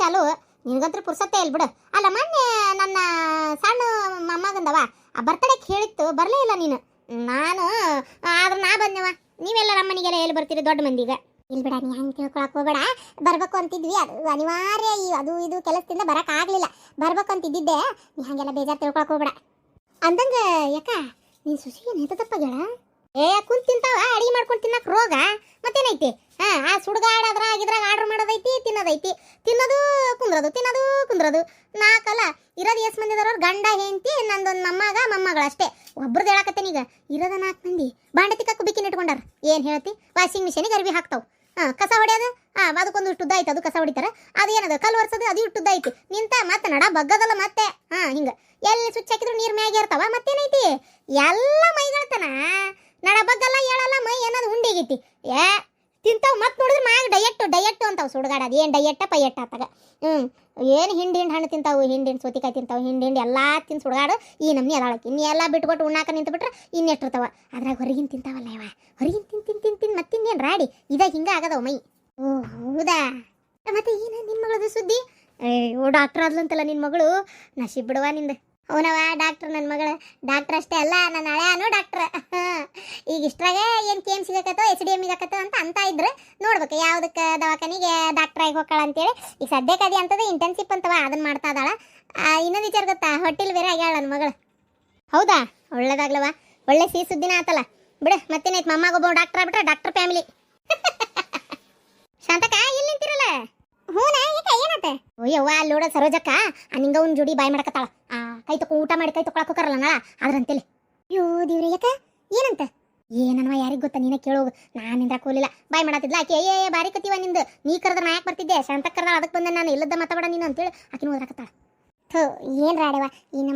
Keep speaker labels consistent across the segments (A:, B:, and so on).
A: ಚಾಲು ನಿನಗಂತ್ರ ಪುರ್ಸತ್ತೆ ಇಲ್ಲ ಬಿಡು. ಅಲ್ಲ ಮೊನ್ನೆ ನನ್ನ ಸಣ್ಣ ಮೊಮ್ಮಗಂದವ ಆ ಬರ್ತಡೇಗೆ ಹೇಳಿತ್ತು ಬರಲೇ ಇಲ್ಲ ನೀನು. ನಾನು ಆದ್ರೆ ನಾ ಬಂದೆವ. ನೀವೆಲ್ಲ ನಮ್ಮ ಮನೆಗೆಲ್ಲ ಎಲ್ಲಿ ಬರ್ತೀರಿ ದೊಡ್ಡ ಮಂದಿಗೆ? ಇಲ್ಲಿ ಬಿಡ, ನೀ ಹಂಗೆ ತಿಳ್ಕೊಳಕ್ ಹೋಗ್ಬೇಡ. ಬರ್ಬೇಕು ಅಂತಿದ್ವಿ, ಅದು ಅನಿವಾರ್ಯ, ಅದು ಇದು ಕೆಲಸದಿಂದ ಬರಕ್ ಆಗ್ಲಿಲ್ಲ. ಬರ್ಬೇಕು ಅಂತಿದ್ದಿದ್ದೆ, ನೀ ಹಂಗೆಲ್ಲ ಬೇಜಾರು ತಿಳ್ಕೊಳಕ್ ಹೋಗ್ಬೇಡ. ಅಂದಂಗ ಯಾಕ ನೀನ್ ಸುಶಿಗೆ ನೇತದಪ್ಪಗಳ ಕುಂತ್ ತಿಂತಾವ, ಅಡಿಗೆ ಮಾಡ್ಕೊಂಡು ತಿನ್ನಕ್ ರೋಗ ಮತ್ತೇನೈತಿ? ಆ ಸುಡ್ಗಾಡದ್ರ ಇದ್ರಾಗ ಆರ್ಡರ್ ಮಾಡೋದೈತಿ, ತಿನ್ನೋದೈತಿ, ತಿನ್ನೋದು ಕುಂದ್ರದು, ತಿನ್ನೋದು ಕುಂದ್ರದು. ನಾಲ್ಕಲ್ಲ ಇರೋದು ಎಷ್ಟು ಮಂದಿ ಅದಾರ? ಗಂಡ ಹೆಂಡತಿ, ನಂದೊಂದು ಮೊಮ್ಮಗಳು ಅಷ್ಟೇ. ಒಬ್ರದ್ದು ಹೇಳಕತ್ತೇನೀಗ. ಇರೋದ 4 ಮಂದಿ ಬಾಂಡೆ ತಿಕ್ಕಕ್ಕೆ ಬಿಕ್ಕಿನ ಇಟ್ಕೊಂಡಾರ. ಏನು ಹೇಳ್ತಿ? ವಾಷಿಂಗ್ ಮಿಷಿನಿಗೆ ಅರ್ವಿ ಹಾಕ್ತಾವ. ಕಸ ಹೊಡೆಯೋದು ಅದಕ್ಕೊಂದು ಇಷ್ಟುದ್ದ ಐತೆ, ಅದು ಕಸ ಹೊಡಿತಾರೆ. ಅದು ಏನದು ಕಲ್ಲು ಒರ್ಸೋದು, ಅದು ಇಷ್ಟುದ್ದ ಐತಿ. ನಿಂತ ಮತ್ತೆ ನಡ ಬಗ್ಗದಲ್ಲ ಮತ್ತೆ. ಹಿಂಗೆ ಎಲ್ಲಿ ಸ್ವಿಚ್ ಹಾಕಿದ್ರು ನೀರು ಮ್ಯಾಗೆ ಇರ್ತಾವ. ಮತ್ತೇನೈತಿ? ಎಲ್ಲ ಮೈಗಳತನ ನಡ ಬಗ್ಗಲ್ಲ ಹೇಳಲ್ಲ, ಮೈ ಅನ್ನೋದು ಉಂಡಿಗೈತಿ. ತಿಂತಾವ್. ಮತ್ತೆ ನೋಡಿದ್ರೆ ಮ್ಯಾಗ ಡಯೆಟ್ಟು ಅಂತಾವ್. ಸುಡ್ಗಾಡ ಅದು ಏನು ಡಯೆಟ್ಟ ಪಯ್ಯಟ್ಟ ಆತಾಗ. ಏನು ಹಿಂಡಿ ಹಣ್ಣು ತಿಂತಾವು, ಹಿಂಡಿ ಸೋತಿಕಾಯಿ ತಿಂತಾವು, ಹಿಂಡಿ ಎಲ್ಲ ತಿನ್ ಸುಡ್ಗಾಡು ಈ ನಮ್ನಿ ಅದಾಳಕ್ಕೆ. ಇನ್ನು ಎಲ್ಲ ಬಿಟ್ಬಿಟ್ಟು ಉಣ್ಣಾಕ ನಿಂತು ಬಿಟ್ರೆ ಇನ್ನೆಷ್ಟಿರ್ತಾವ. ಅದ್ರಾಗ ಹೊರಗಿನ ತಿಂತಾವಲ್ಲ ಇವ, ಹೊರಗಿನ ತಿನ್ ಮತ್ತಿನ್ನೇನು ರಾಡಿ ಇದಾಗ ಹಿಂಗೆ ಆಗದವ ಮೈ. ಓ ಹೌದಾ? ಮತ್ತೆ ಏನು ನಿನ್ನ ಮಗಳದು ಸುದ್ದಿ? ಓ ಡಾಕ್ಟರ್ ಆದ್ಲಂತಲ್ಲ ನಿನ್ನ ಮಗಳು. ನಶೀಬ್ ಬಿಡುವ ನಿಂದು. ಅವನವ ಡಾಕ್ಟ್ರ್, ನನ್ನ ಮಗಳ ಡಾಕ್ಟ್ರ್ ಅಷ್ಟೇ ಅಲ್ಲ, ನನ್ನ ಹಳೆಯನು ಡಾಕ್ಟ್ರ್. ಈಗ ಇಷ್ಟ್ರಾಗೆ ಏನು KMC ಸಿಗಕತ್ತೋ HDM ಆಗತ್ತೋ ಅಂತ ಇದ್ರೆ ನೋಡ್ಬೇಕು ಯಾವ್ದಕ್ಕೆ ದವಾಖಾನಿಗೆ ಡಾಕ್ಟ್ರಾಗಿ ಹೋಗ್ಕಳ ಅಂತೇಳಿ. ಈಗ ಸದ್ಯಕ್ಕೆ ಅದೇ ಅಂತದ ಇಂಟರ್ನ್ಶಿಪ್ ಅಂತವ, ಅದನ್ನ ಮಾಡ್ತಾ ಇದ್ದಾಳ. ಇನ್ನೊಂದು ವಿಚಾರ ಗೊತ್ತಾ? ಹೊಟ್ಟಿಲ್ ಬೇರೆ ಆಗ್ಯಾಳ ನನ್ನ ಮಗಳು. ಹೌದಾ? ಒಳ್ಳೇದಾಗ್ಲವ, ಒಳ್ಳೆ ಸಿಹಿ ಸುದ್ದಿನ ಆತಲ್ಲ ಬಿಡು. ಮತ್ತೇನೈತೆ, ಮೊಮ್ಮಗೊಬ್ಬ ಡಾಕ್ಟರ್ ಆಗ್ಬಿಟ್ರೆ ಡಾಕ್ಟರ್ ಫ್ಯಾಮಿಲಿ. ಶಾಂತಕ ಇಲ್ಲಿ ನಿಂತಿರಲ್ಲ? ಹೂನಾ, ಯಾಕ ಏನಾತ? ಓಯ್ಯವ್ವ ಅಲ್ಲಿ ನೋಡ ಸರೋಜಕ್ಕ ನಿಂಗ ಒಂದು ಜೋಡಿ ಬಾಯ್ ಮಾಡಕತ್ತಾಳ. ಕೈ ತಕೊ ಊಟ ಮಾಡಿ ಕೈ ತಕೊಳಕ್ ಹೋಗಾರಲ್ಲ ನಾಳ ಅದ್ರಂತೇಳಿ. ಅಯ್ಯೋ ದೇವ್ರಿ, ಯಾಕ ಏನಂತ? ಏನನ್ವ ಯಾರಿಗೆ ಗೊತ್ತಾ? ನೀನೇ ಕೇಳೋಗು, ನಾನು ನಿಂದ್ರಾಕ್ ಹೋಗ್ಲಿಲ್ಲ. ಬಾಯ್ ಮಾಡತ್ತಿದ್ಲ ಆಕೆ. ಬಾರಿ ಕತಿವ ನಿಂದು. ನೀ ಕರೆದ್ರೆ ನಾ ಯಾಕೆ ಬರ್ತಿದ್ದೆ? ಶಾಂತ ಕರೆದ ಅದಕ್ಕೆ ಬಂದೆ ನಾನು. ಇಲ್ಲದ ಮಾತಾಡ ನೀನು ಅಂತೇಳಿ ಆಕಿನ ಹೋದ್ರಾಕತ್ತಾಳ. ಥೋ ಏನು ರಾಡವ, ಇನ್ನು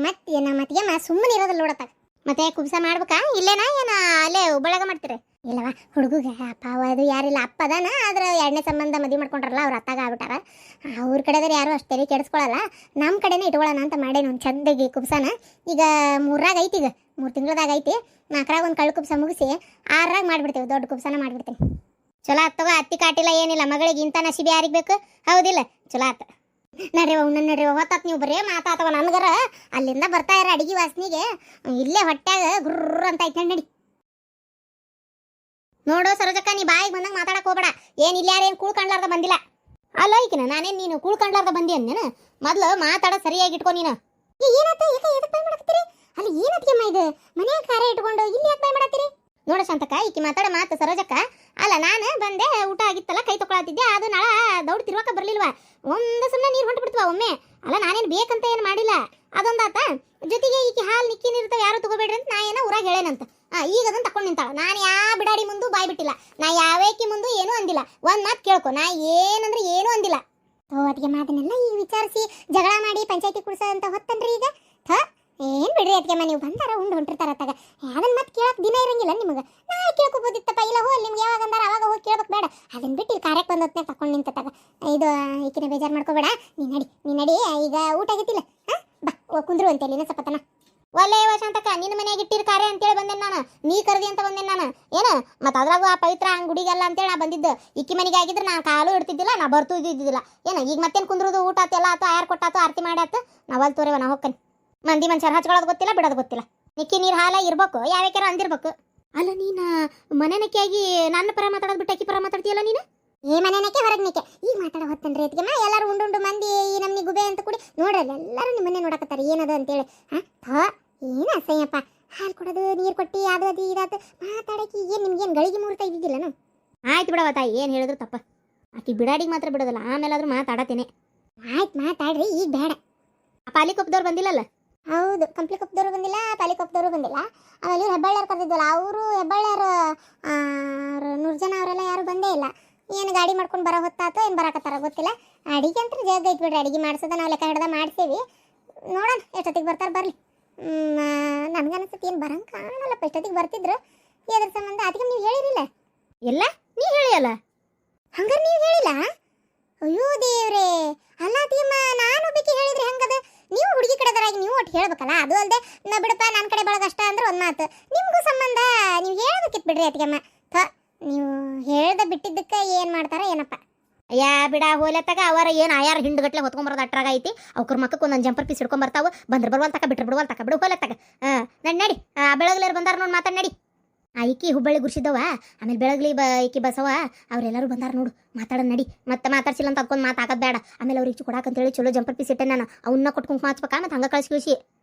A: ಮತ್ತಿಗೆ ಸುಮ್ಮನೆ ಇರೋದಲ್ಲ ನೋಡತ್ತ. ಮತ್ತೆ ಕುಬ್ಸ ಮಾಡ್ಬೇಕಾ ಇಲ್ಲೇನಾ ಏನ ಅಲ್ಲೇ ಹುಬ್ಬಳ್ಯಾಗ ಮಾಡ್ತೀರಿ? ಇಲ್ಲವ, ಹುಡುಗ ಅಪ್ಪ ಅದು ಯಾರಿಲ್ಲ. ಅಪ್ಪ ಅದಾನ, ಆದ್ರೆ 2ನೇ ಸಂಬಂಧ ಮದುವೆ ಮಾಡ್ಕೊಂಡ್ರಲ್ಲ, ಅವ್ರು ಅತ್ತಾಗ ಆಗ್ಬಿಟ್ಟಾರ. ಅವ್ರ ಕಡೆದ್ರೆ ಯಾರು ಅಷ್ಟು ತೆರಿ ಕೆಡಿಸ್ಕೊಳಲ್ಲ. ನಮ್ಮ ಕಡೆನೇ ಇಟ್ಕೊಳ್ಳೋಣ ಅಂತ ಮಾಡೇನು ಒಂದು ಚಂದಗಿ ಕುಬ್ಸನ. ಈಗ 3ರಾಗ ಐತಿ, ಈಗ 3 ತಿಂಗಳದಾಗ ಐತಿ. 4ರಾಗ ಒಂದು ಕಳ್ಳು ಕುಬ್ಸ ಮುಗಿಸಿ 6ರಾಗ ಮಾಡಿಬಿಡ್ತೇವೆ, ದೊಡ್ಡ ಕುಬ್ಸನ ಮಾಡಿಬಿಡ್ತೀನಿ. ಚಲೋ ಆತ್ ತಗೋ, ಅತ್ತಿ ಕಾಟಿಲ್ಲ ಏನಿಲ್ಲ. ಮಗಳಿಗೆ ಇಂಥ ನಶಿಬಿ ಯಾರಿಗೆ ಬೇಕು? ಹೌದಿಲ್ಲ? ಚಲೋ ಆತ. ನಡ್ರಿವ ಉಣ್ಣ ನಡ್ರಿವ. ಹೊತ್ತಾತ್ ನೀವು ಬರೇ ಮಾತಾತವ ನನ್ಗರ. ಅಲ್ಲಿಂದ ಬರ್ತಾ ಇರ ಅಡಿಗೆ ವಾಸನಿಗೆ ಇಲ್ಲೇ ಹೊಟ್ಯಾಗ ಗುರ್ರ ಅಂತ ಐತೆ. ನಡಿ ನೋಡು ಸರೋಜಕ್ಕ, ನೀ ಬಾಯಿಗೆ ಬಂದಂಗೆ ಮಾತಾಡಕ್ ಹೋಗ್ಬೇಡ. ಏನು ಇಲ್ಲಿ ಯಾರೇನು ಕೂಳ್ಕಂಡ್ಲಾರ್ದ ಬಂದಿಲ್ಲ. ಅಲ್ಲ ಈಕಿನ ನಾನೇನು ನೀನು ಕೂಳ್ಕಂಡ್ಲಾರ್ದ ಬಂದಿ ಅಂದೇನು? ಮೊದ್ಲು ಮಾತಾಡ ಸರಿಯಾಗಿ ಇಟ್ಕೊ ನೀನು. ಏನಾತ? ಎದಕ್ಕೆ ಬಾಯ್ ಮಾಡತ್ತೀರಿ? ಅಲ್ಲಿ ಏನತ್ಗೆಮ್ಮ ಇದು? ಮನ್ಯಾಗ ಖಾರ ಇಟ್ಕೊಂಡು ಇಲ್ಲಿ ಯಾಕೆ ಬಾಯ್ ಮಾಡತ್ತೀರಿ? ನೋಡ ಶಾಂತಕ್ಕ, ಈಕಿ ಮಾತಾಡ ಮಾತು ಸರೋಜಕ್ಕ. ಅಲ್ಲ ನಾನು ಬಂದೆ, ಊಟ ಆಗಿತ್ತಲ್ಲ, ಕೈ ತೊಗೊಳತ್ತಿದ್ದೆ. ಅದು ನಾಳ ದೌಡ್ ತಿರ್ವಾಕ ಬರ್ಲಿಲ್ವಾ? ಒಂದು ಸುಮ್ಮನೆ ನೀರು ಹೊಂಟು ಬಿಡ್ತವ ಒಮ್ಮೆ. ಅಲ್ಲ ನಾನೇನು ಬೇಕಂತ ಏನು ಮಾಡಿಲ್ಲ. ಅದೊಂದಾತ. ಜೊತೆಗೆ ಈಕಿ ಹಾಲು ನಿಕ್ಕಿ ನೀರ್ತಾವ, ಯಾರು ತಗೋಬೇಡ್ರಿ ಅಂತ ನಾ ಏನೋ ಊರಾಗ ಹೇಳೇನಂತ. ಈಗ ಅದನ್ನ ತಕೊಂಡು ನಿಂತಾಳ. ನಾನು ಯಾವ ಬಿಡಾಡಿ ಮುಂದೆ ಬಾಯ್ ಬಿಟ್ಟಿಲ್ಲ. ನಾ ಯಾವೇಕಿ ಮುಂದೆ ಏನೂ ಅಂದಿಲ್ಲ. ಒಂದು ಮಾತು ಕೇಳ್ಕೊ, ನಾ ಏನಂದ್ರೆ ಏನೂ ಅಂದಿಲ್ಲ. ಅದಕ್ಕೆ ಮಾತನ್ನೆಲ್ಲ ಈಗ ವಿಚಾರಿಸಿ ಜಗಳ ಮಾಡಿ ಪಂಚಾಯತಿ ಕುಡ್ಸೋ ಅಂತ ಹೊತ್ತನ್ರಿ ಈಗ. ಏನು ಬಿಡ್ರಿ ಅದಕ್ಕೆ ನೀವು ಬಂದಾರ ಉಂಡು ಹೊಂಟಿರ್ತಾರ ಅತ್ತಾಗ. ಅದನ್ನ ಮತ್ತೆ ಕೇಳಕ್ಕೆ ದಿನ ಇರಂಗಿಲ್ಲ ನಿಮಗೆ. ನಾ ಕೇಳ್ಕೊಬೋದಿತ್ತಪ್ಪ. ಇಲ್ಲ ಹೋಗಿ ನಿಮ್ಗೆ ಯಾವಾಗ ಅಂದಾರ ಅವಾಗ ಹೋಗಿ ಕೇಳ್ಬೇಕು ಬೇಡ. ಅದನ್ನ ಬಿಟ್ಟು ಇಲ್ಲಿ ಕಾರ್ಯಕ್ಕೆ ಬಂದೊತ್ತನೆ ತಕೊಂಡು ನಿಂತಾಗ. ಇದು ಈಕಿನ ಬೇಜಾರು ಮಾಡ್ಕೋಬೇಡ. ನೀ ನಡಿ ಈಗ ಊಟ ಆಗೈತಿಲ್ಲ. ಬಾ ಕುಂದ್ರು ಅಂತೇಳಿ ಇನ್ನ ಸಪತನ. ಒಳ್ಳೆ ಶಾಂತಕ್ಕ, ನಿನ್ನ ಮನೆಯಾಗ ಇಟ್ಟಿರ ಕಾರ್ಯ ಅಂತೇಳಿ ಬಂದೇನೆ ನಾನು. ನೀ ಕರ್ದಿ ಅಂತ ಬಂದೇನೆ ನಾನು. ಏನು ಮತ್ತೆ ಅದ್ರಾಗ ಆ ಪವಿತ್ರ ಅಂಗುಡಿಗೆಲ್ಲ ಅಂತೇಳಿ ನಾ ಬಂದಿದ್ದು. ಇಕ್ಕಿ ಮನೆಗೆ ಆಗಿದ್ರೆ ನಾನು ಕಾಲು ಇಡ್ತಿದ್ದಿಲ್ಲ, ನಾ ಬರ್ತು ಇದ್ದಿದ್ದಿಲ್ಲ. ಏನು ಈಗ ಮತ್ತೇನು ಕುಂದ್ರದು? ಊಟ ಆತು, ಎಲ್ಲ ಆತು, ಆಯಾರು ಕೊಟ್ಟಾತು, ಆರತಿ ಮಾಡಿ ಆತು. ನಾವು ಅಲ್ಲಿ ತೋರೇವ, ನಾ ಹೋಗ್ಕನಿ. ಮಂದಿ ಮನುಷ್ಯರು ಹಚ್ಕೊಳ್ಳೋದು ಗೊತ್ತಿಲ್ಲ, ಬಿಡೋದು ಗೊತ್ತಿಲ್ಲ. ನಿಕ್ಕಿ ನೀರು ಹಾಲ ಇರ್ಬೇಕು, ಯಾವ್ಯಾಕ್ಯಾರ ಅಂದಿರ್ಬೇಕು. ಅಲ್ಲ ನೀನು ಮನೆನಕ್ಕಿಯಾಗಿ ನನ್ನ ಪರ ಮಾತಾಡೋದು ಬಿಟ್ಟು ಅಕ್ಕಿ ಪರ ಮಾತಾಡ್ತೀಯಲ್ಲ ನೀನು? ಈ ಮನೆನಕ್ಕೆ ಹೊರಗ್ನಿಕೆ ಈಗ ಮಾತಾಡೋ ಹೊತ್ತನ್ರಿ ಅದಕ್ಕೆ ಎಲ್ಲರೂ ಉಂಡು ಮಂದಿ ಈ ನಮ್ನಿ ಗುಬೆ ಅಂತ ಕೂಡಿ ನೋಡ್ರಲ್ಲ ಎಲ್ಲರೂ ನಿಮ್ಮ ಮನೆ ನೋಡಕತ್ತಾರೆ ಏನದು ಅಂತೇಳಿ. ಏನು ಅಸಹ್ಯಪ್ಪ. ಹಾಲು ಕೊಡೋದು, ನೀರು ಕೊಟ್ಟು ಅದು ಅದು ಇದಾತು ಮಾತಾಡಕ್ಕೆ. ಏನು ನಿಮ್ಗೇನು ಗಳಿಗೆ ಮುಹೂರ್ತ ಇದ್ದಿದ್ದಿಲ್ಲನು? ಆಯ್ತು ಬಿಡವ ತಾಯಿ, ಏನು ಹೇಳಿದ್ರು ತಪ್ಪ. ಆಕಿ ಬಿಡಾಡಿಗೆ ಮಾತ್ರ ಬಿಡೋದಲ್ಲ, ಆಮೇಲಾದ್ರೂ ಮಾತಾಡತ್ತೇನೆ. ಆಯ್ತು ಮಾತಾಡ್ರಿ, ಈಗ ಬೇಡ. ಆ ಪಾಲಿಕೊಪ್ಪದವ್ರು ಬಂದಿಲ್ಲಲ್ಲ? ಹೌದು, ಕಂಪ್ಲಿಕೊಪ್ಪದವರು ಬಂದಿಲ್ಲ, ಪಾಲಿಕೊಪ್ಪದವರು ಬಂದಿಲ್ಲ. ಆಮೇಲೆ ಇವ್ರು ಹೆಬ್ಬಳ್ಳಿಯವ್ರು ಕರೆದಿದ್ವಲ್ಲ, ಅವರು ಹೆಬ್ಬಳ್ಳಿಯವರು 100 ಜನ ಅವರೆಲ್ಲ ಯಾರು ಬಂದೇ ಇಲ್ಲ. ಏನು ಗಾಡಿ ಮಾಡ್ಕೊಂಡು ಬರೋ ಹೊತ್ತಾತೋ ಏನು ಬರಾಕತ್ತಾರ ಗೊತ್ತಿಲ್ಲ. ಅಡಿಗೆ ಅಂತ ಜಗ್ ಐತೆ ಬಿಡ್ರಿ, ಅಡಿಗೆ ಮಾಡಿಸೋದ ನಾವು ಲೆಕ್ಕ ಹಿಡ್ದ ಮಾಡ್ಸೇವಿ. ನೋಡೋಣ ಎಷ್ಟೊತ್ತಿಗೆ ಬರ್ತಾರೆ ಬರಲಿ. ನನಗನ್ಸುತ್ತೆ ಏನು ಬರಂಗೆ ಕಾಣಲ್ಲಪ್ಪ. ಎಷ್ಟೊತ್ತಿಗೆ ಬರ್ತಿದ್ರು ಎದ್ರ ಸಂಬಂಧ ಅದಕ್ಕೆ ನೀವು ಹೇಳಿರಿಲ್ಲ? ಎಲ್ಲ ನೀ ಹೇಳಿಯಲ್ಲ? ಹಂಗಾರೆ ನೀವು ಹೇಳಿಲ್ಲ? ಅಯ್ಯೋ ದೇವ್ರೇ. ಅಲ್ಲ ಅತಿಯಮ್ಮ, ನಾನು ಒಬ್ಬಕ್ಕೆ ಹೇಳಿದ್ರೆ ಹೆಂಗದ? ನೀವು ಹುಡುಗಿ ಕಡೆದರಾಗಿ ನೀವು ಒಟ್ಟು ಹೇಳ್ಬೇಕಲ್ಲ. ಅದು ಅಲ್ಲದೆ ನಾ ಬಿಡಪ್ಪ ನನ್ನ ಕಡೆ ಬಳಗಷ್ಟ ಅಂದ್ರೆ ಒಂದು ಮಾತು. ನಿಮಗೂ ಸಂಬಂಧ ನೀವು ಹೇಳ್ಬೇಕಿತ್ತು ಬಿಡ್ರಿ ಅತಿಯಮ್ಮ. ನೀವು ಹೇಳ್ದ ಬಿಟ್ಟಿದ್ದಕ್ಕೆ ಏನು ಮಾಡ್ತಾರ ಏನಪ್ಪ. ಯಾ ಬಿಡ ಹೋಲತ್ತಾಗ ಅವರ ಏನು ಆಯಾರ ಹಿಂಡ್ಗಟ್ಲೆ ಹೊತ್ಕೊಂಬರೋದು ಅಟ್ರಾಗ ಐತಿ ಅವ್ರ ಮಕ್ಕಕ್ಕೆ ಒಂದೊಂದು ಜಂಪರ್ ಪೀಸ್ ಹಿಡ್ಕೊಂಬರ್ತಾವ ಬಂದ್ರೆ ಬರ್ವಲ್ ತಕ ಬಿಟ್ರೆ ಬಿಡುವಲ್ ತಕ ಬಿಡು ಹೋಲತ್ತಾಗ ನಡಿ ಬೆಳಗ್ಲೇರು ಬಂದಾರ ನೋಡಿ ಮಾತಾಡ್ ನಡಿ ಈಕಿ ಹುಬ್ಬಳ್ಳಿ ಗುರ್ಸಿದ್ದವ ಆಮೇಲೆ ಬೆಳಗ್ಲಿ ಈಕಿ ಬಸವ ಅವ್ರೆಲ್ಲರೂ ಬಂದಾರ ನೋಡು ಮಾತಾಡ ನಡಿ ಮತ್ತೆ ಮಾತಾಡ್ಸಿಲ್ಲ ಅಂತ ಅದಕ್ಕೊಂದು ಮಾತಾಗೋದು ಬೇಡ ಆಮೇಲೆ ಅವ್ರಿಗೆ ಕೊಡಾಕಂತೇಳಿ ಚಲೋ ಜಂಪರ್ ಪೀಸ್ ಇಟ್ಟೆ ನಾನು ಅವನ್ನ ಕೊಟ್ಕೊಂಡು ಮಾಚ್ಬೇಕಾ ಮತ್ತೆ ಹಂಗೆ ಕಳಿಸಿ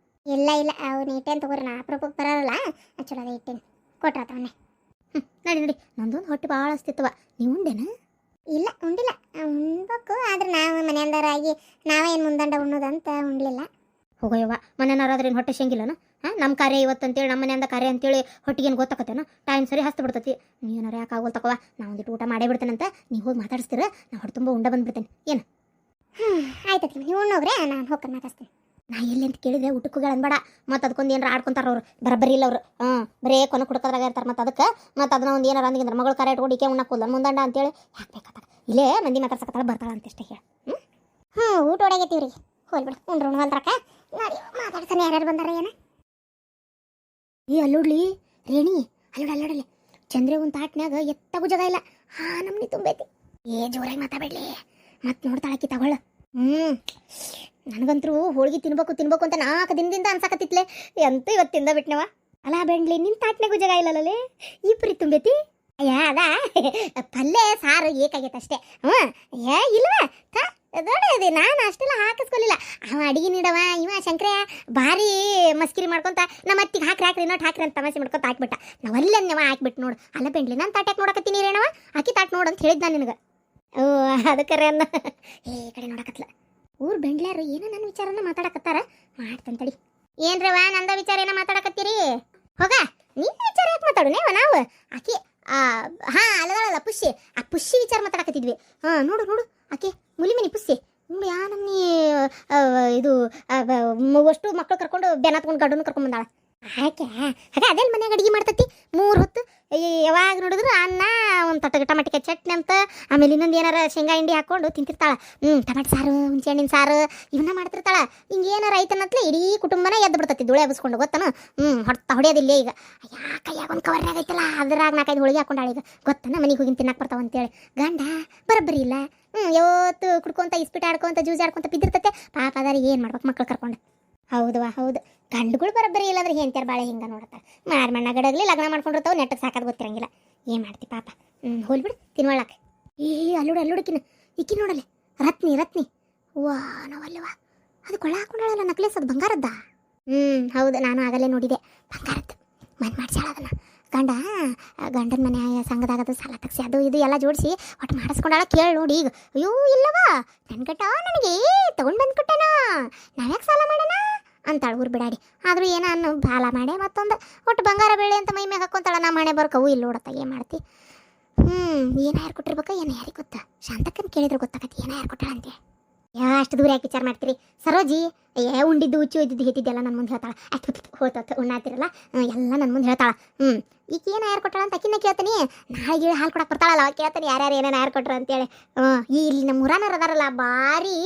A: ಇಲ್ಲ ಇಲ್ಲ ಅವ್ನು ಇಟ್ಟೇನು ತಗೋರಿ ನಾ ಅಪ್ರೂಪಕ್ಕೆ ಬರೋಲ್ಲ ಚಲೋ ಅದೇ ಇಟ್ಟೇನು ಕೊಟ್ರಾತವನ್ನೇ ನಡಿ ನಡಿ ನಂದೊಂದು ಹೊಟ್ಟೆ ಭಾಳ ಹಸ್ತಿತ್ತವ ನೀವು ಉಂಡೇನ ಇಲ್ಲ ಉಂಡಿಲ್ಲ ಉಣ್ಬೇಕು ಆದ್ರೆ ನಾವು ಮನೆಯಂದರಾಗಿ ನಾವೇನು ಮುಂದಂಡ ಉಣ್ಣೋದಂತ ಉಣ್ಲಿಲ್ಲ ಹೋಗೋಯವ್ವ ಮನೆಯವ್ರಾದ್ರೆ ಏನು ಹೊಟ್ಟೆ ಶೇಂಗಿಲ್ಲನ ನಮ್ಮ ಕಾರ್ಯ ಇವತ್ತು ಅಂತೇಳಿ ನಮ್ಮ ಮನೆಯಿಂದ ಕಾರ್ಯ ಅಂತೇಳಿ ಹೊಟ್ಟಿಗೇನು ಗೊತ್ತಾಕತ್ತೇನ ಟೈಮ್ ಸರಿ ಹಸ್ತು ಬಿಡ್ತತಿ ನೀನಾರ ಯಾಕೆ ಆಗೋಲ್ ತಗೋವ ನಾವು ಒಂದಿಟ್ಟು ಊಟ ಮಾಡೇ ಬಿಡ್ತೇನಂತ ನೀವು ಹೋಗಿ ಮಾತಾಡಿಸ್ತೀರ ನಾ ಹೊಟ್ಟೆ ತುಂಬ ಉಂಡ ಬಂದ್ಬಿಡ್ತೇನೆ ಏನು ಆಯ್ತತಿ ನೀವು ಉಣ್ಣೋಗ್ರೆ ನಾನು ಹೋಗಿ ಮಾತಾಡ್ತೀನಿ ನಾ ಎಲ್ಲಿ ಅಂತ ಕೇಳಿದ್ರೆ ಊಟಕ್ಕೆ ಅನ್ಬೇಡ ಮತ್ತು ಅದಕ್ಕೊಂದು ಏನಾರ ಆಡ್ಕೊಂತಾರ ಅವ್ರು ಬರಬರಿ ಇಲ್ಲ ಅವ್ರು ಬರೇ ಕೊನೆ ಕುಡ್ಕೋದ್ರಾಗ ಇರ್ತಾರೆ ಮತ್ತು ಅದಕ್ಕೆ ಮತ್ತು ಅದನ್ನ ಒಂದು ಏನಾರ ಅಂದಿದ್ರೆ ಮಗಳು ಕರೆ ಇಟ್ಕೊಂಡು ಈಕೆ ಉಣ್ಣಕ್ಕೋಲ್ಲ ಮುಂದಂಡ ಅಂತೇಳಿ ಹಾಕ್ಬೇಕಾಗ ಇಲ್ಲೇ ಮಂದಿ ಮಾತಾಡ್ಸಕತ್ತಾಳ ಬರ್ತಾಳ ಅಂತಷ್ಟೇ ಹೇಳಿ ಊಟ ಹೊಡಗೈತಿವ್ರಿ ಹೋಲ್ಬಿಡು ಉಂಡ್ರು ಉಣ್ವಲ್ರಕ್ಕ ನೋಡಿ ಮಾತಾಡ್ತಾನೆ ಯಾರ್ಯಾರು ಬಂದಾರ ಏನ ಅಲ್ಲೋಡ್ಲಿ ರೇಣಿ ಅಲ್ಲೋಡಲ್ಲಿ ಚಂದ್ರೆ ಒಂದು ತಾಟ್ನ್ಯಾಗ ಎತ್ತಗೂ ಜಾಗ ಇಲ್ಲ ನಮ್ನಿ ತುಂಬೈತಿ ಜೋರಾಗಿ ಮಾತಾಡ್ಬೇಡ್ಲಿ ಮತ್ತೆ ನೋಡ್ತಾಳಕ್ಕಿ ತಗೊಳ್ಳ ನನಗಂತರೂ ಹೋಳಿಗೆ ತಿನ್ಬೇಕು ಅಂತ 4 ದಿನದಿಂದ ಅನ್ಸಾಕತ್ತಿತ್ಲೆ ಅಂತೂ ಇವತ್ತಿಂದ ಬಿಟ್ನವ ಅಲ್ಲ ಬೆಂಡ್ಲಿ ನಿನ್ನ ತಾಟ್ನಾಗೂ ಜಾಗ ಇಲ್ಲಲ್ಲೇ ಈ ಪುರಿ ತುಂಬೈತಿ ಅಯ್ಯ ಪಲ್ಯ ಸಾರು ಏಕಾಗೈತೆ ಅಷ್ಟೇ ಇಲ್ವಾ ದೊಡ್ಡದಿ ನಾನು ಅಷ್ಟೆಲ್ಲ ಹಾಕಿಸ್ಕೊಲಿಲ್ಲ ಅವ ಅಡಿಗೆ ನೀಡವ ಇವ ಶಂಕರ ಭಾರಿ ಮಸ್ಕಿರಿ ಮಾಡ್ಕೊಂತ ನಮ್ಮ ಅತ್ತಿಗೆ ಹಾಕ್ರಿ ಇನ್ನೊಟ್ಟು ಹಾಕ್ರಿ ಅಂತ ತಮಾಷೆ ಮಾಡ್ಕೊತ ಹಾಕ್ಬಿಟ್ಟ ನಾವಲ್ಲವ ಹಾಕ್ಬಿಟ್ಟು ನೋಡು ಅಲ್ಲ ಬೆಂಡ್ಲಿ ನಾನು ತಾಟ್ಯಾಕೆ ನೋಡಕತ್ತೀನಿ ರೇಣವ ಆಕಿ ತಾಟ್ ನೋಡು ಅಂತ ಹೇಳಿದ್ ನಾನು ನಿನಗೆ ಅದಕ್ಕರೆ ಅನ್ನ ಕಡೆ ನೋಡಕತ್ಲ ಊರ್ ಬೆಂಡ್ಲ್ಯಾರು ಏನೋ ನನ್ನ ವಿಚಾರನ ಮಾತಾಡಕತ್ತಾರ ಮಾಡ್ತಂತಡಿ ಏನ್ರವ ನಂದ ವಿಚಾರ ಏನೋ ಮಾತಾಡಕತ್ತೀರಿ ಹೋಗ ನಿನ್ನ ವಿಚಾರ ಯಾಕೆ ಮಾತಾಡುನೇವ ನಾವು ಆಕಿ ಅಲ್ಲದಲ್ಲ ಪುಷ್ಸಿ ಆ ಪುಷ್ಸಿ ವಿಚಾರ ಮಾತಾಡಕತ್ತಿದ್ವಿ ನೋಡು ಆಕೆ ಮುಲಿಮಿನಿ ಪುಸ್ಸಿ ನೋಡಿ ನಮ್ಮನಿ ಇದು ಅಷ್ಟು ಮಕ್ಕಳು ಕರ್ಕೊಂಡು ಬೆನ್ನತ್ಕೊಂಡು ಗಂಡನ ಕರ್ಕೊಂಡು ಬಂದಾಳ ಆಕೆ ಅದೆಲ್ಲ ಮನ್ಯಾಗ ಅಡಿಗೆ ಮಾಡ್ತತಿ 3 ಹೊತ್ತು ಯಾವಾಗ ನೋಡಿದ್ರು ಅನ್ನ ಒಂದು ತಟ್ಟೆ ಟಮಾಟಿಕಾಯಿ ಚಟ್ನಿ ಅಂತ ಆಮೇಲೆ ಇನ್ನೊಂದು ಏನಾರ ಶೇಂಗಾ ಹಿಂಡಿ ಹಾಕ್ಕೊಂಡು ತಿಂತಿರ್ತಾಳ ಟಮಾಟೆ ಸಾರು ಹುಣಸೆ ಹಣ್ಣಿನ ಸಾರು ಇವನ್ನ ಮಾಡ್ತಿರ್ತಾಳ ಹಿಂಗೇನಾರ ಐತನತ್ಲೆ ಇಡೀ ಕುಟುಂಬನ ಎದ್ದು ಬಿಡ್ತತಿ ದುಳೆ ಹಬ್ಬಿಸ್ಕೊಂಡು ಗೊತ್ತನ ಹೊಡೆಯೋದಿಲ್ಲ ಈಗ ಕೈಯಾಗ ಒಂದು ಕವರ್ನಾಗ ಐತಲ್ಲ ಅದ್ರಾಗ 4-5 ಹೋಳಿಗೆ ಹಾಕೊಂಡಾಳ ಈಗ ಗೊತ್ತನ ಮನೆಗೆ ಹೋಗಿನ ತಿನ್ನಕ್ಕೆ ಬರ್ತಾವ ಅಂತೇಳಿ ಗಂಡ ಬರಬ್ಬರಿ ಇಲ್ಲ ಯಾವತ್ತು ಕುಡ್ಕೊಂತ ಇಸ್ಪಿಟ್ ಆಡ್ಕೊಂತ ಜೂಜ್ ಆಡ್ಕೊಂತ ಬಿದ್ದಿರ್ತತೆ ಪಾಪ ಅದಾರಿ ಏನು ಮಾಡ್ಬೇಕು ಮಕ್ಳು ಕರ್ಕೊಂಡು ಹೌದು ಗಂಡುಗಳು ಬರಬ್ಬರಿ ಇಲ್ಲಂದ್ರೆ ಹೆಂತಾರ ಬಾಳೆ ಹಿಂಗೆ ನೋಡತ್ತಾರೆ ಮಾರ್ಮಣ್ಣ ಗಡಗ್ಲಿ ಲಗ್ನ ಮಾಡ್ಕೊಂಡಿರ್ತಾವ ನೆಟ್ಟಗೆ ಸಾಕೋದು ಗೊತ್ತಿರಂಗಿಲ್ಲ ಏನು ಮಾಡ್ತಿ ಪಾಪ ಹೋಲ್ಬಿಡು ತಿನ್ವಳಕ್ಕೆ ಅಲ್ಲುಡಕ್ಕಿನ ಇಕ್ಕಿ ನೋಡಲೆ ರತ್ನಿ ವಾ ನಾವಲ್ಲವಾ ಅದು ಕೊಳ್ಳ ಹಾಕೊಂಡಾಳಲ್ಲ ನಕ್ಲೇಸ್ ಅದು ಬಂಗಾರದ್ದ ಹೌದು ನಾನು ಆಗಲೇ ನೋಡಿದೆ ಬಂಗಾರದ್ದು ಮನೆ ಮಾಡ್ಸಾಳ ಅದನ್ನ ಗಂಡನ ಮನೆ ಸಂಘದಾಗದು ಸಾಲ ತಗ್ಸಿ ಅದು ಇದು ಎಲ್ಲ ಜೋಡಿಸಿ ಒಟ್ಟು ಮಾಡಿಸ್ಕೊಂಡಾಳ ಕೇಳಿ ನೋಡಿ ಈಗ ಅಯ್ಯೋ ಇಲ್ಲವಾ ನನ್ನ ಗಟ್ಟ ನನಗೆ ತಗೊಂಡು ಬಂದ್ಕೊಟ್ಟೆನ ನಾವ್ಯಾಕೆ ಸಾಲ ಮಾಡೋಣ ಅಂತಾಳು ಊರು ಬಿಡಾಡಿ ಆದರೂ ಏನೋ ಅನ್ನು ಬಾಲ ಮಾಡೆ ಮತ್ತೊಂದು ಒಟ್ಟು ಬಂಗಾರ ಬೆಳೆ ಅಂತ ಮೈ ಮ್ಯಾಗ ಹಾಕ್ಕೊಂತಾಳ ನಾ ಮನೆ ಬರ್ಕವು ಇಲ್ಲಿ ನೋಡತ್ತ ಏನು ಮಾಡ್ತಿ ಏನು ಯಾರು ಕೊಟ್ಟಿರ್ಬೇಕು ಏನು ಯಾರಿಗೆ ಗೊತ್ತಾ ಶಾಂತಕ್ಕನ ಕೇಳಿದ್ರೆ ಗೊತ್ತಾಗತ್ತೆ ಏನೋ ಯಾರು ಕೊಟ್ಟಾಳ ಅಂತೆ ಅಷ್ಟು ದೂರ ಯಾಕೆ ವಿಚಾರ ಮಾಡ್ತೀರಿ ಸರೋಜಿ ಉಂಡಿದ್ದು ಹುಚ್ಚು ಇದ್ದಿದ್ದು ಹೇತಿದ್ದೆಲ್ಲ ನನ್ನ ಮುಂದೆ ಹೇಳ್ತಾಳ ಹೋತ ಉಣ್ಣಾತಿರಲ್ಲ ಎಲ್ಲ ನನ್ನ ಮುಂದೆ ಹೇಳ್ತಾಳ ಈಗ ಏನು ಯಾರು ಕೊಟ್ಟಾಳ ಅಂತ ಅಕ್ಕಿನ ಕೇಳ್ತೀನಿ ನಾಳೆಗೆ ಹಾಲು ಕೊಡಕ್ಕೆ ಬರ್ತಾಳಲ್ಲ ಅವಾಗ ಕೇಳ್ತೀನಿ ಯಾರ್ಯಾರು ಏನೇನು ಯಾರು ಕೊಟ್ರು ಅಂತೇಳಿ ಇಲ್ಲಿ ನಮ್ಮ ಊರಾನವ್ರು ಅದಾರಲ್ಲ ಭಾರಿ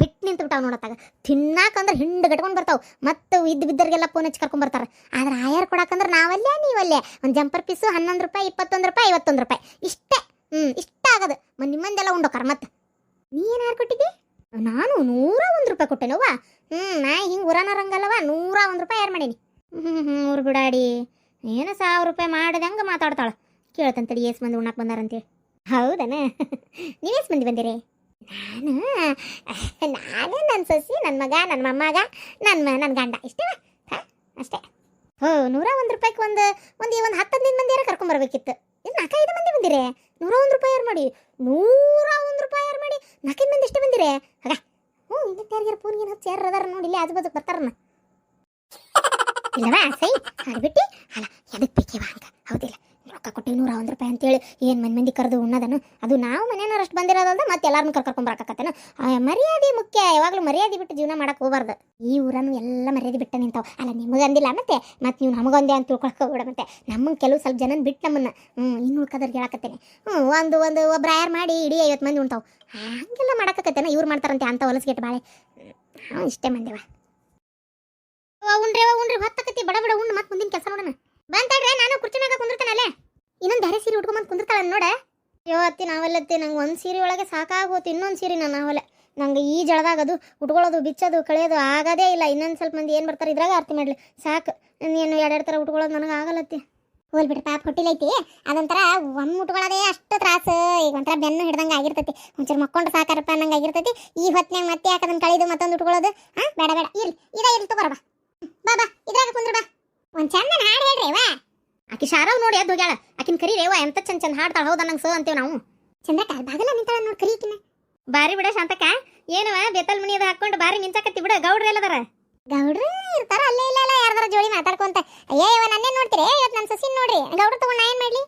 A: ಬಿಟ್ಟು ನಿಂತು ಬಿಟ್ಟಾವ ನೋಡತ್ತಾಗ ತಿನ್ನಾಕಂದ್ರೆ ಹಿಂಡು ಗಟ್ಕೊಂಡು ಬರ್ತಾವೆ ಮತ್ತು ಬಿದ್ದರಿಗೆಲ್ಲ ಫೋನ್ ಹಚ್ಚಿ ಕರ್ಕೊಂಬರ್ತಾರೆ ಆದ್ರೆ ಆಯಾರು ಕೊಡಕ್ಕಂದ್ರೆ ನಾವಲ್ಲೇ ನೀವಲ್ಲೇ ಒಂದು ಜಂಪರ್ ಪೀಸು 11 ರೂಪಾಯಿ 21 ರೂಪಾಯಿ 51 ರೂಪಾಯಿ ಇಷ್ಟೇ ಇಷ್ಟ ಆಗದು ನಿಮ್ಮಂದೆಲ್ಲ ಉಂಡೋಕಾರ ಮತ್ತೆ ನೀ ಏನು ಯಾರು ಕೊಟ್ಟಿದ್ದಿ ನಾನು 101 ರೂಪಾಯಿ ಕೊಟ್ಟೆನವ್ವ ನಾ ಹಿಂಗೆ ಊರಾನರಂಗಲ್ಲವ 101 ರೂಪಾಯಿ ಯಾರು ಮಾಡೀನಿ ಊರು ಬಿಡಾಡಿ ಏನು 1000 ರೂಪಾಯಿ ಮಾಡಿದಂಗೆ ಮಾತಾಡ್ತಾಳೆ ಕೇಳ್ತಂತಡಿ ಎಷ್ಟು ಮಂದಿ ಉಣ್ಣಕ್ಕೆ ಬಂದಾರಂತೇಳಿ ಹೌದನ ನೀವೆಷ್ಟು ಮಂದಿ ಬಂದಿರಿ ನಾನು ನನ್ನ ಸೊಸಿ ನನ್ನ ಮಗ ನನ್ನ ಮೊಮ್ಮಗ ನನ್ನ ಗಂಡ ಇಷ್ಟೇ ಅಷ್ಟೇ 101 ರೂಪಾಯಿಗೆ ಒಂದು 10-15 ಮಂದಿ ಯಾರು ಕರ್ಕೊಂಬರ್ಬೇಕಿತ್ತು ಇದು 4-5 ಮಂದಿ ಬಂದಿರಿ 101 ರೂಪಾಯಿ ಯಾರು ಮಾಡಿ 101 ರೂಪಾಯಿ ಯಾರು ಮಾಡಿ 4 ಮಂದಿ ಇಷ್ಟೇ ಬಂದಿರಿ ಆಗ ಇದಕ್ಕೆ ಯಾರಿಗಾರ ಫೋನ್ಗೆ ಹಚ್ಚಿ ಯಾರು ಅದಾರ ನೋಡಿ ಇಲ್ಲಿ ಆಜು ಬಾಜು ಬರ್ತಾರನ ಇಲ್ಲವಾ ಸೈ ಹಾಡ್ಬಿಟ್ಟು ಅಲ್ಲ ಎದಕ್ಕೆ ಬೇಕೇವಾ ಅಂತ ಹೌದಿಲ್ಲ ರೊಕ್ಕ ಕೊಟ್ಟು 101 ರೂಪಾಯಿ ಅಂತೇಳಿ ಏನು ಮಂದಿ ಕರೆದು ಉಣ್ಣದನು ಅದು ನಾವು ಮನೆಯವ್ರು ಅಷ್ಟು ಬಂದಿರೋದಲ್ದ ಮತ್ತೆ ಎಲ್ಲಾರನ್ನೂ ಕರ್ಕೊಂಬರಕತ್ತೇನು ಮರ್ಯಾದೆ ಮುಖ್ಯ ಯಾವಾಗಲೂ ಮರ್ಯಾದೆ ಬಿಟ್ಟು ಜೀವನ ಮಾಡಕ್ಕೆ ಹೋಗ್ಬಾರ್ದು ಈ ಊರನ್ನು ಎಲ್ಲ ಮರ್ಯಾದೆ ಬಿಟ್ಟು ನಿಂತಾವ ಅಲ್ಲ ನಿಮಗೆ ಅಂದಿಲ್ಲ ಮತ್ತೆ ನೀವು ನಮಗೊಂದೇ ಅಂತ ತಿಳ್ಕೊಳ್ಕೋಬೇಡ ಮತ್ತೆ ನಮಗೆ ಕೆಲವು ಸ್ವಲ್ಪ ಜನನ ಬಿಟ್ಟು ನಮ್ಮನ್ನು ಇನ್ನು ಉಳ್ಕೋದ್ರಿಗೆ ಹೇಳಕತ್ತೇನೆ ಒಂದು ಒಬ್ರು ಆಯರ್ ಮಾಡಿ ಇಡೀ 50 ಮಂದಿ ಉಣ್ತಾವೆ ಹಂಗೆಲ್ಲ ಮಾಡಕತ್ತೇನ ಇವ್ರು ಮಾಡ್ತಾರಂತೆ ಅಂತ ಹೊಲಸ್ಗೆಟ್ಟು ಬಾಳೆ ಇಷ್ಟೇ ಮಂದಿವ ಉಣ್ರಿ ಹೊತ್ತಕತ್ತಿ ಬಡ ಉಣ್ಣು ಮತ್ತೆ ಮುಂದಿನ ಕೆಲಸ ನೋಡೋಣ ಬಂತಾಡ್ರೆ ನಾನು ಕುರ್ಚಿನಾಗ ಕುಂದಿರ್ತಾನಲ್ಲೇ ಇನ್ನೊಂದು ಬೇರೆ ಸೀರೆ ಉಟ್ಕೊಂಬಂದು ಕುಂದಿರ್ತಾಳ ನೋಡ ಅಯ್ಯೋ ಅತ್ತಿ ನಾವೆಲ್ಲತ್ತಿ ನಂಗೆ ಒಂದು ಸೀರೆ ಒಳಗೆ ಸಾಕಾಗೋತು, ಇನ್ನೊಂದು ಸೀರೆ ನಾನು ನಾವಲ್ಲ. ನಂಗೆ ಈ ಜಳದಾಗ ಅದು ಉಟ್ಕೊಳ್ಳೋದು ಬಿಚ್ಚೋದು ಕಳೆಯೋದು ಆಗೋದೇ ಇಲ್ಲ. ಇನ್ನೊಂದು ಸ್ವಲ್ಪ ಮಂದಿ ಏನು ಬರ್ತಾರೆ ಇದ್ರಾಗ ಅರ್ಥ ಮಾಡಲಿ ಸಾಕು. ನೀನು ಎರಡೆರಡು ಥರ ಉಟ್ಕೊಳ್ಳೋದು ನನಗೆ ಆಗಲ್ಲತ್ತಿ. ಹೋಲ್ ಬಿಟ್ಟು ಪಾಪ ಹೊಟ್ಟಿಲೈತಿ, ಅದೊಂಥರ ಒಮ್ಮೆ ಉಟ್ಕೊಳ್ಳೋದೇ ಅಷ್ಟು ತ್ರಾಸು. ಈಗ ಒಂಥರ ಬೆನ್ನು ಹಿಡ್ದಂಗೆ ಆಗಿರ್ತೈತಿ. ಒಂಚೂರು ಮಕ್ಕೊಂಡು ಸಾಕಾರಪ್ಪ ಅನ್ನಂಗೆ ಆಗಿರ್ತೈತಿ. ಈ ಹೊತ್ತಿನಾಗ ಮತ್ತೆ ಯಾಕದನ್ನು ಕಳೆದು ಮತ್ತೊಂದು ಉಟ್ಕೊಳ್ಳೋದು? ಬೇಡ ಬೇಡ, ಇರ್ಲಿ ಇರ್ಲಿ ತಗೋರ ಬಾ ಬಾ ಇದ್ರಾಗ ಕುಂದ್ರ ಬಾ. ಒಂದು ಚಂದ ಹಾಡು ಹೇಳ್ರಿ ವಾ. ಆಕಿ ಶಾರವ್ ನೋಡಿ ಎದ್ದು ಹೋಗ್ಯಾಳ. ಆಕಿನ ಕರೀರೇವ ಎಂತ ಚಂದ ಹಾಡ್ತಾಳ. ಹೌದಾ ನಂಗೆ ಅಂತೀವಿ ನಾವು. ಚಂದ್ರಕ್ಕ ಬಾಗಲ ನಿಂತಾಳ ನೋಡಿ ಕರೀಕಿನ. ಬಾರಿ ಬಿಡ ಶಾಂತಕ್ಕ, ಏನವ ಬೇತಲ್ ಮಣಿ ಅದು ಹಾಕೊಂಡು ಬಾರಿ ನಿಂತಾಕತ್ತಿ ಬಿಡ. ಗೌಡ್ರ ಎಲ್ಲದಾರ? ಗೌಡ್ರು ಇರ್ತಾರ ಅಲ್ಲೇ ಇಲ್ಲ ಯಾರ್ದಾರ ಜೋಡಿ ಮಾತಾಡ್ಕೊಂತ. ಅಯ್ಯವ ನನ್ನೇ ನೋಡ್ತೀರಿ ಇವತ್ತು ನನ್ನ ಸಸಿನ್ ನೋಡ್ರಿ. ಗೌಡ್ರ ತಗೊಂಡು ನಾ ಏನ್ ಮಾಡ್ಲಿ?